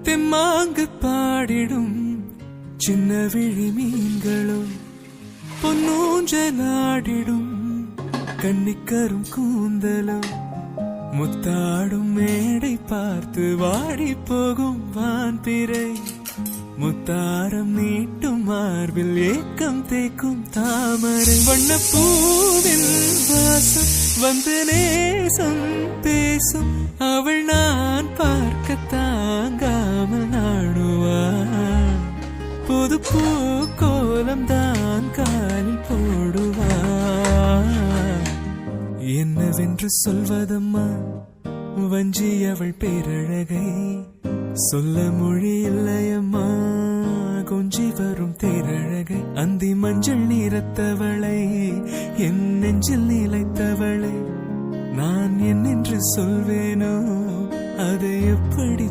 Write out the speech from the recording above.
தெம்மாங்கு பாடிடும் சின்ன விழி மீன்களோ பொன்னூஞ்சலாடிடும் கண்ணிக்கரும் கூந்தலோ முத்தாடும் மேடை பார்த்து வாடி போகும் வான்பிறை முத்தாரம் நீட்டும் மார்பில் ஏக்கம் தேக்கும் தாமரை வண்ணப்பூவின் வாசம் வந்து நேசம் பேசும் அவள் நான் பார்க்க தாங்காமல் நாடுவாள் புது பூ கோலம் தான் காலில் போடுவாள் என்னவென்று சொல்வதம்மா வஞ்சி அவள் பேரழகை சொல்ல மொழி இல்லையம்மா கொஞ்சி வரும் தேரழகை அந்தி மஞ்சள் நீரத்தவளை என் நெஞ்சில் நிலைத்தவளை நான் என்னென்று சொல்வேனோ அதை எப்படி